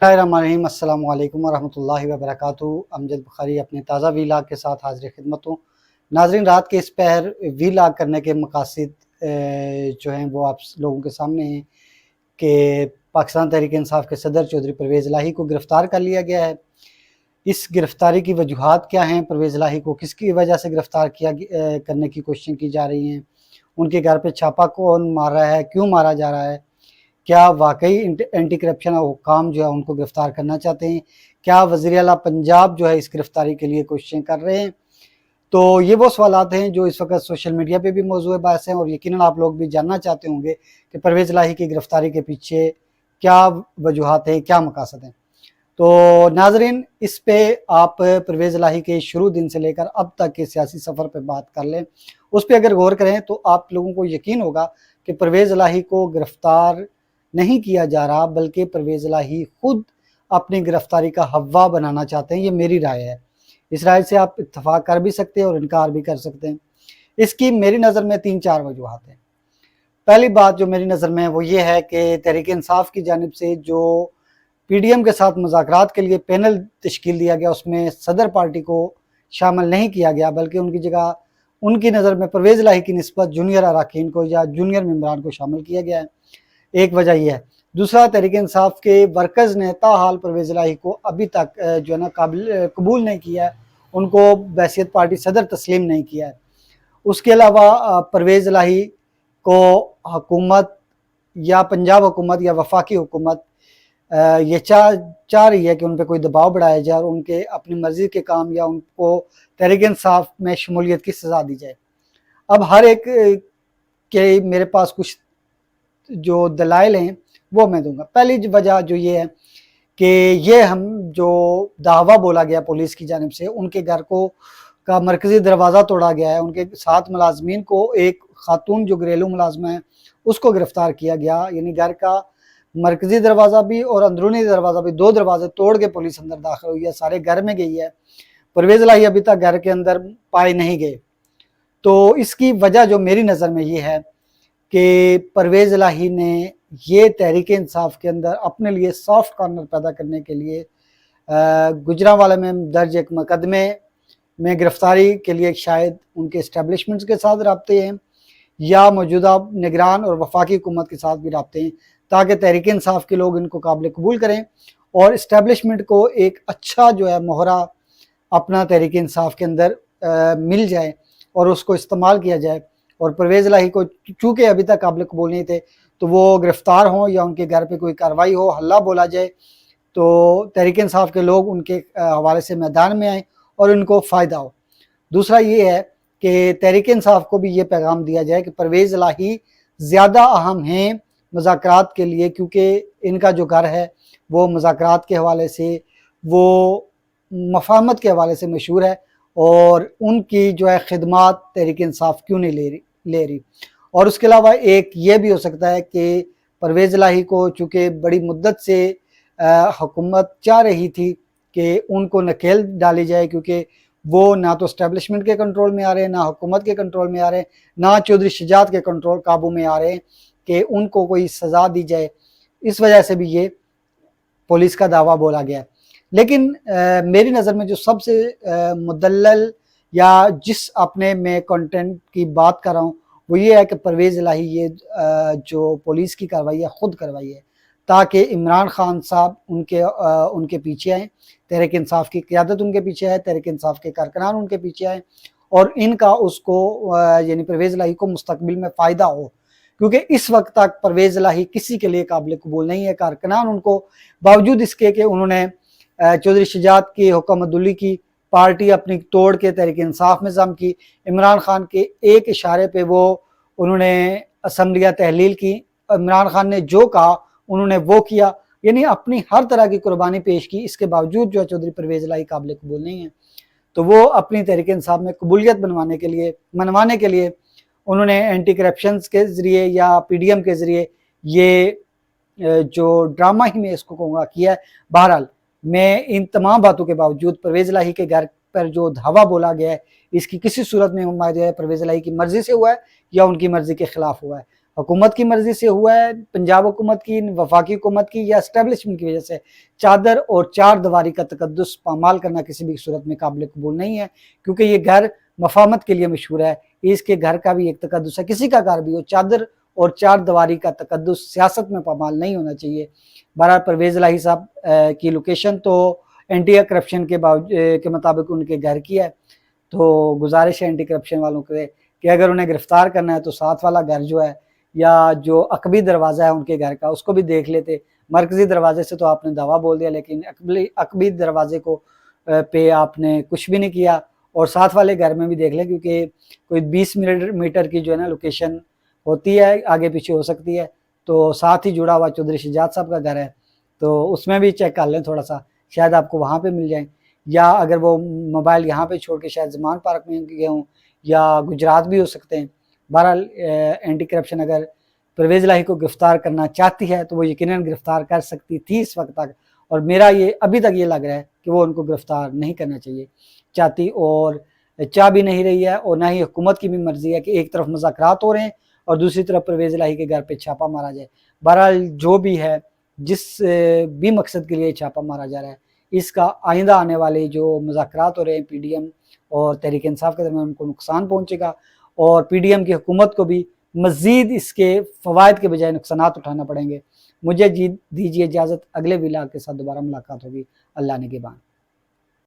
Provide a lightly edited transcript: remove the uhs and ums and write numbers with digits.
बिस्मिल्लाहिर्रहमानिर्रहीम। अस्सलाम वालेकुम वरहमतुल्लाहि वबरकातुहू। अमजद बुखारी अपने ताज़ा वीलाग के साथ हाज़िर खिदमत हूँ। नाज़रीन, रात के इस पहर वीलाग करने के मकासद जो हैं वो आप लोगों के सामने हैं कि पाकिस्तान तहरीक इंसाफ के सदर चौधरी परवेज़ इलाही को गिरफ़्तार कर लिया गया है। इस गिरफ़्तारी की वजूहात क्या हैं, परवेज़ इलाही को किसकी वजह से गिरफ़्तार करने की कोशिशें की जा रही हैं, उनके घर पे छापा कौन मार रहा है, क्यों मारा जा रहा है, क्या वाकई एंटी करप्शन हुक्काम जो है उनको गिरफ़्तार करना चाहते हैं, क्या वज़ीर आला पंजाब जो है इस गिरफ़्तारी के लिए कोशिशें कर रहे हैं। तो ये वो सवालात हैं जो इस वक्त सोशल मीडिया पे भी मौज़ूए बहस हैं, और यकीनन आप लोग भी जानना चाहते होंगे कि परवेज़ इलाही की गिरफ़्तारी के पीछे क्या वजूहात हैं, क्या मकासद हैं। तो नाज़रीन, इस पे आप परवेज़ इलाही के शुरू दिन से लेकर अब तक के सियासी सफ़र पे बात कर लें। उस पर अगर गौर करें तो आप लोगों को यकीन होगा कि परवेज़ इलाही को गिरफ़्तार नहीं किया जा रहा, बल्कि परवेज़ इलाही खुद अपनी गिरफ़्तारी का हव्वा बनाना चाहते हैं। ये मेरी राय है। इस राय से आप इत्तफ़ाक़ कर भी सकते हैं और इनकार भी कर सकते हैं। इसकी मेरी नज़र में 3-4 वजूहात हैं। पहली बात जो मेरी नज़र में है वो ये है कि तहरीक इंसाफ की जानिब से जो पीडीएम के साथ मुज़ाकरात के लिए पैनल तश्कील दिया गया, उसमें सदर पार्टी को शामिल नहीं किया गया, बल्कि उनकी जगह उनकी नज़र में परवेज़ इलाही की निस्बत जूनियर अरकान को या जूनियर मेंबरान को शामिल किया गया है। एक वजह यह है। दूसरा, तहरीक इंसाफ के वर्कर्स ने ताहाल परवेज़ इलाही को अभी तक जो है ना कबूल नहीं किया है, उनको बैसियत पार्टी सदर तस्लीम नहीं किया है। उसके अलावा परवेज़ इलाही को हुकूमत या पंजाब हुकूमत या वफाकी हुकूमत ये चाह रही है कि उन पर कोई दबाव बढ़ाया जाए और उनके अपनी मर्ज़ी के काम या उनको तहरीक इंसाफ में शमूलियत की सज़ा दी जाए। अब हर एक के मेरे पास कुछ जो दलाइल हैं वो मैं दूंगा। पहली वजह जो ये है कि ये हम जो दावा बोला गया पुलिस की जानिब से, उनके घर को का मरकज़ी दरवाज़ा तोड़ा गया है, उनके साथ मुलाजमीन को एक खातून जो घरेलू मुलाजमा है उसको गिरफ़्तार किया गया, यानी घर का मरकज़ी दरवाज़ा भी और अंदरूनी दरवाज़ा भी, 2 दरवाजे तोड़ के पुलिस अंदर दाखिल हुई है, सारे घर में गई है। परवेज़ इलाही अभी तक घर के अंदर पाए नहीं गए। तो इसकी वजह जो मेरी नज़र में ये है कि परवेज़ इलाही ने ये तहरीक इंसाफ के अंदर अपने लिए सॉफ्ट कॉर्नर पैदा करने के लिए गुजरांवाला में दर्ज एक मुकदमे में गिरफ़्तारी के लिए शायद उनके इस्टेब्लिशमेंट्स के साथ राब्ते हैं या मौजूदा निगरान और वफाकी हुकूमत के साथ भी राब्ते हैं, ताकि तहरीक इंसाफ के लोग इनको काबिल कबूल करें और इस्टेब्लिशमेंट को एक अच्छा जो है मोहरा अपना तहरीक इंसाफ के अंदर मिल जाए और उसको इस्तेमाल किया जाए। और परवेज़ इलाही को चूँकि अभी तक काबिल कबूल नहीं थे, तो वो गिरफ़्तार हों या उनके घर पे कोई कार्रवाई हो, हल्ला बोला जाए, तो तहरीक इंसाफ के लोग उनके हवाले से मैदान में आएँ और उनको फ़ायदा हो। दूसरा ये है कि तहरीक इंसाफ को भी ये पैगाम दिया जाए कि परवेज़ इलाही ज़्यादा अहम हैं मुज़ाकरात के लिए, क्योंकि इनका जो घर है वो मुज़ाकरात के हवाले से, वो मफ़ाहमत के हवाले से मशहूर है, और उनकी जो है खिदमात तहरीक इंसाफ क्यों नहीं ले रही। और उसके अलावा एक ये भी हो सकता है कि परवेज़ इलाही को चूँकि बड़ी मुद्दत से हुकूमत चाह रही थी कि उनको नकेल डाली जाए, क्योंकि वो ना तो इस्टेब्लिशमेंट के कंट्रोल में आ रहे हैं, ना हुकूमत के कंट्रोल में आ रहे हैं, ना चौधरी शुजात के काबू में आ रहे हैं कि उनको कोई सज़ा दी जाए। इस वजह से भी ये पुलिस का दावा बोला गया। लेकिन मेरी नज़र में जो सबसे मुदल्लल या जिस अपने में कंटेंट की बात कर रहा हूँ वो ये है कि परवेज़ इलाही ये जो पुलिस की कार्रवाई है ख़ुद करवाई है, ताकि इमरान खान साहब उनके पीछे आएँ, तहरीक इंसाफ की क़यादत उनके पीछे है, तहरीक इंसाफ के कारकुनान उनके पीछे आएँ और इनका उसको यानी परवेज़ इलाही को मुस्तक़बिल में फ़ायदा हो, क्योंकि इस वक्त तक परवेज़ इलाही किसी के लिए काबिल कबूल नहीं है। कारकुनान उनको बावजूद इसके कि उन्होंने चौधरी शुजात की हुकूमतुल्ली की पार्टी अपनी तोड़ के तहरीक इंसाफ में जम की, इमरान खान के एक इशारे पे वो उन्होंने असम्बलियाँ तहलील की, इमरान खान ने जो कहा उन्होंने वो किया, यानी अपनी हर तरह की कुर्बानी पेश की। इसके बावजूद जो है चौधरी परवेज़ इलाही काबिल कबूल नहीं है। तो वो अपनी तहरीक इंसाफ में कबूलियत मनवाने के लिए उन्होंने एंटी करप्शन के ज़रिए या पीडीएम के ज़रिए ये जो ड्रामा ही मैं इसको कहूँगा किया है। बहरहाल मैं इन तमाम बातों के बावजूद परवेज़ इलाही के घर पर जो धावा बोला गया है, इसकी किसी सूरत में परवेज़ इलाही की मर्ज़ी से हुआ है या उनकी मर्ज़ी के ख़िलाफ़ हुआ है। हुकूमत की मर्जी से हुआ है, पंजाब हुकूमत की, वफाकी हुकूमत की या इस्टेब्लिशमेंट की वजह से चादर और चार दीवारी का तकद्दुस पामाल करना किसी भी सूरत में काबिल कबूल नहीं है, क्योंकि ये घर मफामत के लिए मशहूर है। इसके घर का भी एक तकद्दुस है, किसी का घर भी हो, चादर और चार दीवारी का तकद्दुस सियासत में पामाल नहीं होना चाहिए। बहरहाल परवेज़ इलाही साहब की लोकेशन तो एंटी करप्शन के मुताबिक उनके घर की है, तो गुजारिश है एंटी करप्शन वालों के कि अगर उन्हें गिरफ्तार करना है तो साथ वाला घर जो है या जो अकबी दरवाज़ा है उनके घर का, उसको भी देख लेते। मरकज़ी दरवाजे से तो आपने दावा बोल दिया, लेकिन अकबी दरवाजे को पे आपने कुछ भी नहीं किया। और साथ वाले घर में भी देख लें, क्योंकि कोई 20 मीटर की जो है ना लोकेशन होती है, आगे पीछे हो सकती है, तो साथ ही जुड़ा हुआ चौधरी शहजाद साहब का घर है, तो उसमें भी चेक कर लें थोड़ा सा, शायद आपको वहाँ पे मिल जाए। या अगर वो मोबाइल यहाँ पे छोड़ के शायद ज़मान पार्क में गए हों या गुजरात भी हो सकते हैं। बहरहाल एंटी करप्शन अगर परवेज़ इलाही को गिरफ्तार करना चाहती है तो वो यकीनन गिरफ्तार कर सकती थी इस वक्त तक, और मेरा ये अभी तक ये लग रहा है कि वो उनको गिरफ्तार नहीं करना चाहिए चाहती, और चाह भी नहीं रही है। और ना ही हुकूमत की भी मर्जी है कि एक तरफ मुज़ाकरात हो रहे हैं और दूसरी तरफ परवेज़ इलाही के घर पे छापा मारा जाए। बहरहाल जो भी है, जिस भी मकसद के लिए छापा मारा जा रहा है, इसका आइंदा आने वाले जो मुज़ाकरात हो रहे हैं PDM और तहरीक इंसाफ के दरमियान उनको नुकसान पहुँचेगा, और PDM की हुकूमत को भी मज़ीद इसके फ़वाइद के बजाय नुकसानात उठाना पड़ेंगे। मुझे दीजिए इजाज़त, अगले व्लॉग के साथ दोबारा मुलाकात होगी। अल्लाह निगहबान।